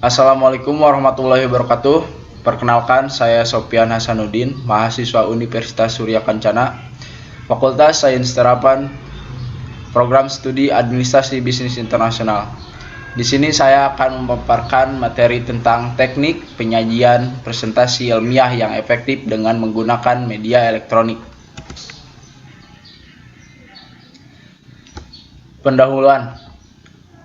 Assalamualaikum warahmatullahi wabarakatuh. Perkenalkan, saya Sopyan Hasanuddin, mahasiswa Universitas Surya Kencana, Fakultas Sains Terapan, Program Studi Administrasi Bisnis Internasional. Di sini saya akan memaparkan materi tentang teknik penyajian presentasi ilmiah yang efektif dengan menggunakan media elektronik. Pendahuluan.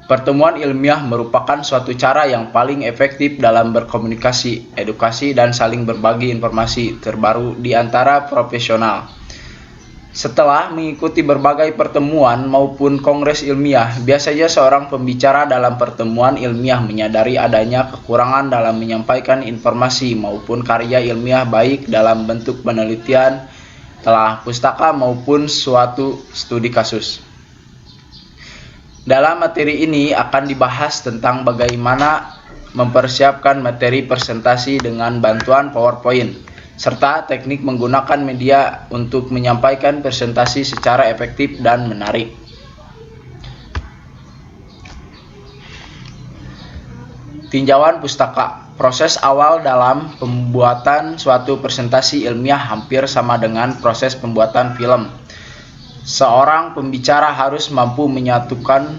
Pertemuan ilmiah merupakan suatu cara yang paling efektif dalam berkomunikasi, edukasi, dan saling berbagi informasi terbaru di antara profesional. Setelah mengikuti berbagai pertemuan maupun kongres ilmiah, biasanya seorang pembicara dalam pertemuan ilmiah menyadari adanya kekurangan dalam menyampaikan informasi maupun karya ilmiah baik dalam bentuk penelitian, telah pustaka maupun suatu studi kasus. Dalam materi ini akan dibahas tentang bagaimana mempersiapkan materi presentasi dengan bantuan PowerPoint, serta teknik menggunakan media untuk menyampaikan presentasi secara efektif dan menarik. Tinjauan pustaka. Proses awal dalam pembuatan suatu presentasi ilmiah hampir sama dengan proses pembuatan film. Seorang pembicara harus mampu menyatukan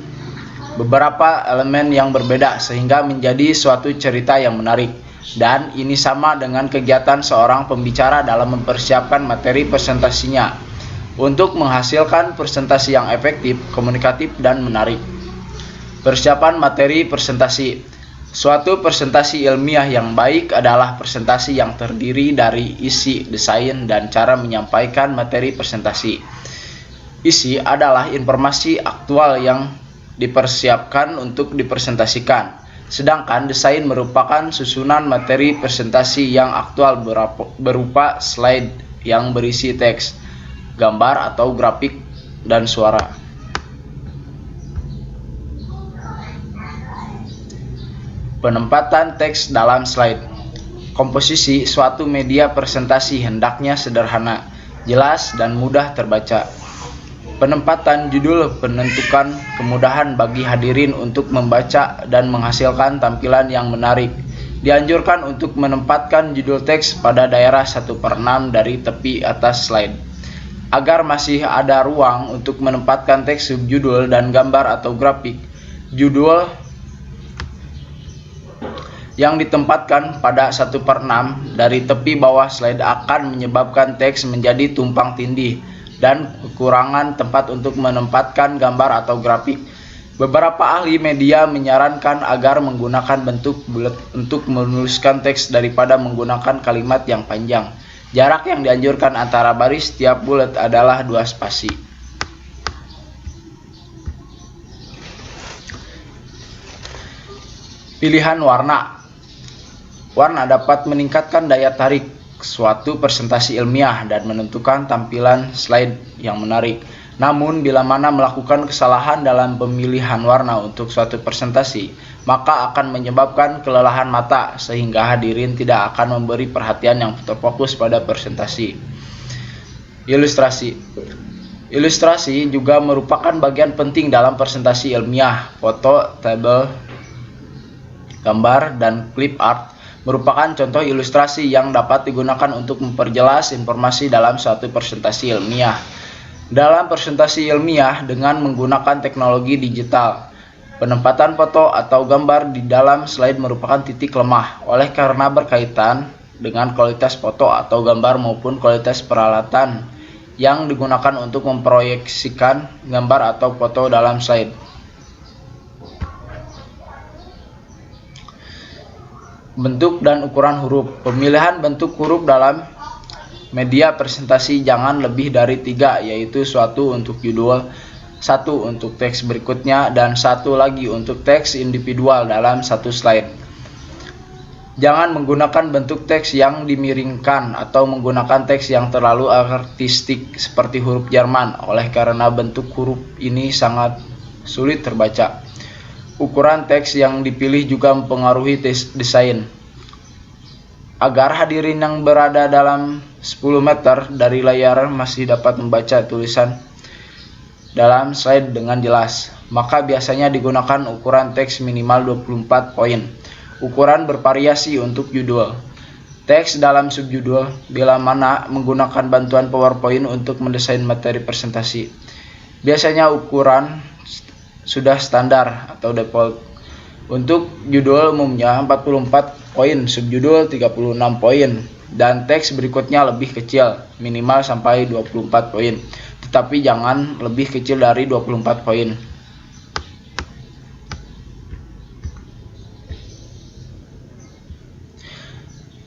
beberapa elemen yang berbeda sehingga menjadi suatu cerita yang menarik. Dan ini sama dengan kegiatan seorang pembicara dalam mempersiapkan materi presentasinya untuk menghasilkan presentasi yang efektif, komunikatif, dan menarik. Persiapan materi presentasi. Suatu presentasi ilmiah yang baik adalah presentasi yang terdiri dari isi, desain, dan cara menyampaikan materi presentasi. Isi adalah informasi aktual yang dipersiapkan untuk dipresentasikan, sedangkan desain merupakan susunan materi presentasi yang aktual berupa slide yang berisi teks, gambar atau grafik, dan suara. Penempatan teks dalam slide. Komposisi suatu media presentasi hendaknya sederhana, jelas, dan mudah terbaca. Penempatan judul menentukan kemudahan bagi hadirin untuk membaca dan menghasilkan tampilan yang menarik. Dianjurkan untuk menempatkan judul teks pada daerah 1/6 dari tepi atas slide, agar masih ada ruang untuk menempatkan teks subjudul dan gambar atau grafik. Judul yang ditempatkan pada 1/6 dari tepi bawah slide akan menyebabkan teks menjadi tumpang tindih dan kekurangan tempat untuk menempatkan gambar atau grafik. Beberapa ahli media menyarankan agar menggunakan bentuk bulat untuk menuliskan teks daripada menggunakan kalimat yang panjang. Jarak yang dianjurkan antara baris setiap bulat adalah 2 spasi. Pilihan warna. Warna dapat meningkatkan daya tarik suatu presentasi ilmiah dan menentukan tampilan slide yang menarik. Namun, bila mana melakukan kesalahan dalam pemilihan warna untuk suatu presentasi, maka akan menyebabkan kelelahan mata sehingga hadirin tidak akan memberi perhatian yang terfokus pada presentasi. Ilustrasi. Ilustrasi juga merupakan bagian penting dalam presentasi ilmiah. Foto, tabel, gambar, dan clip art merupakan contoh ilustrasi yang dapat digunakan untuk memperjelas informasi dalam suatu presentasi ilmiah. Dalam presentasi ilmiah dengan menggunakan teknologi digital, penempatan foto atau gambar di dalam slide merupakan titik lemah oleh karena berkaitan dengan kualitas foto atau gambar maupun kualitas peralatan yang digunakan untuk memproyeksikan gambar atau foto dalam slide. Bentuk dan ukuran huruf. Pemilihan bentuk huruf dalam media presentasi jangan lebih dari 3, yaitu suatu untuk judul, satu untuk teks berikutnya, dan satu lagi untuk teks individual dalam satu slide. Jangan menggunakan bentuk teks yang dimiringkan atau menggunakan teks yang terlalu artistik seperti huruf Jerman, oleh karena bentuk huruf ini sangat sulit terbaca. Ukuran teks yang dipilih juga mempengaruhi desain. Agar hadirin yang berada dalam 10 meter dari layar masih dapat membaca tulisan dalam slide dengan jelas, maka biasanya digunakan ukuran teks minimal 24 poin. Ukuran bervariasi untuk judul. Teks dalam subjudul bila mana menggunakan bantuan PowerPoint untuk mendesain materi presentasi. Biasanya ukuran sudah standar atau default. Untuk judul umumnya 44 poin, subjudul 36 poin, dan teks berikutnya lebih kecil, minimal sampai 24 poin, tetapi jangan lebih kecil dari 24 poin.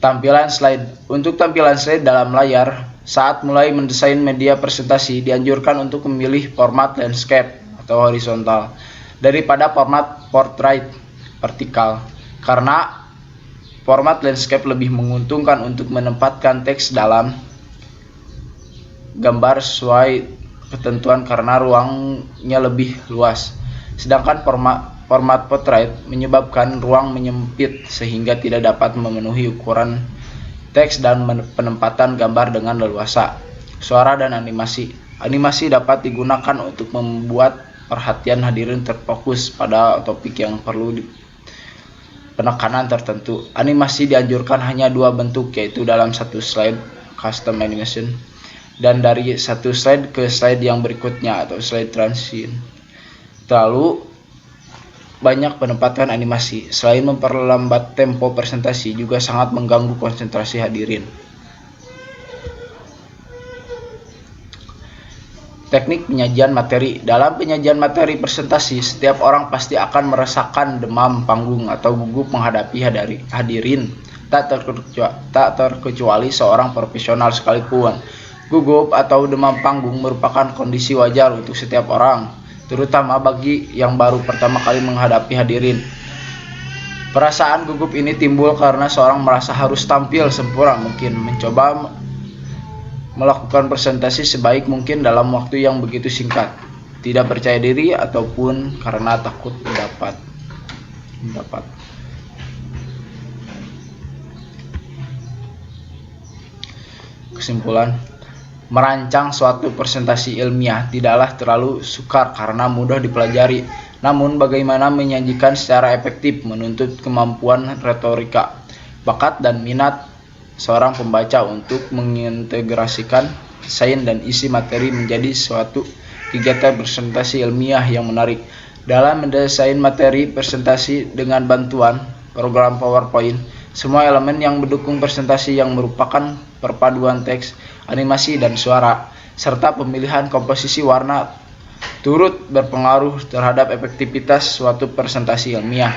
Tampilan slide. Untuk tampilan slide dalam layar, saat mulai mendesain media presentasi dianjurkan untuk memilih format landscape atau horizontal daripada format portrait vertikal, karena format landscape lebih menguntungkan untuk menempatkan teks dalam gambar sesuai ketentuan karena ruangnya lebih luas. Sedangkan format portrait menyebabkan ruang menyempit sehingga tidak dapat memenuhi ukuran teks dan penempatan gambar dengan leluasa. Suara dan animasi. Animasi dapat digunakan untuk membuat perhatian hadirin terfokus pada topik yang perlu penekanan tertentu. Animasi dianjurkan hanya dua bentuk, yaitu dalam satu slide custom animation dan dari satu slide ke slide yang berikutnya atau slide transition. Terlalu banyak penempatan animasi selain memperlambat tempo presentasi juga sangat mengganggu konsentrasi hadirin. Teknik penyajian materi. Dalam penyajian materi presentasi, setiap orang pasti akan merasakan demam panggung atau gugup menghadapi hadirin, tak terkecuali seorang profesional sekalipun. Gugup atau demam panggung merupakan kondisi wajar untuk setiap orang, terutama bagi yang baru pertama kali menghadapi hadirin. Perasaan gugup ini timbul karena seorang merasa harus tampil sempurna mungkin, mencoba melakukan presentasi sebaik mungkin dalam waktu yang begitu singkat, tidak percaya diri, ataupun karena takut mendapat. Kesimpulan, merancang suatu presentasi ilmiah tidaklah terlalu sukar karena mudah dipelajari. Namun bagaimana menyajikan secara efektif menuntut kemampuan retorika, bakat dan minat seorang pembaca untuk mengintegrasikan desain dan isi materi menjadi suatu kegiatan presentasi ilmiah yang menarik. Dalam mendesain materi presentasi dengan bantuan program PowerPoint, semua elemen yang mendukung presentasi yang merupakan perpaduan teks, animasi, dan suara, serta pemilihan komposisi warna turut berpengaruh terhadap efektivitas suatu presentasi ilmiah.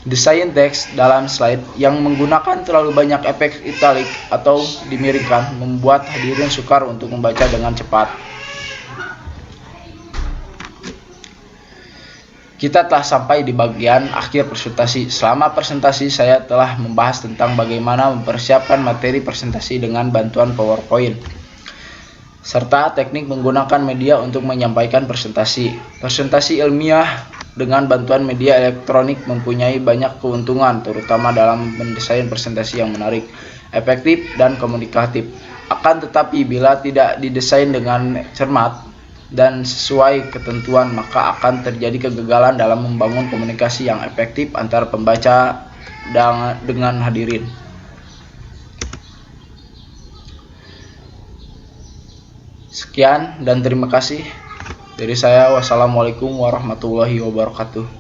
Desain teks dalam slide yang menggunakan terlalu banyak efek italik atau dimiringkan membuat hadirin sukar untuk membaca dengan cepat. Kita telah sampai di bagian akhir presentasi. Selama presentasi saya telah membahas tentang bagaimana mempersiapkan materi presentasi dengan bantuan PowerPoint, serta teknik menggunakan media untuk menyampaikan presentasi. Presentasi ilmiah dengan bantuan media elektronik mempunyai banyak keuntungan, terutama dalam mendesain presentasi yang menarik, efektif, dan komunikatif. Akan tetapi bila tidak didesain dengan cermat dan sesuai ketentuan, maka akan terjadi kegagalan dalam membangun komunikasi yang efektif antara pembaca dengan hadirin. Sekian dan terima kasih dari saya. Wassalamualaikum warahmatullahi wabarakatuh.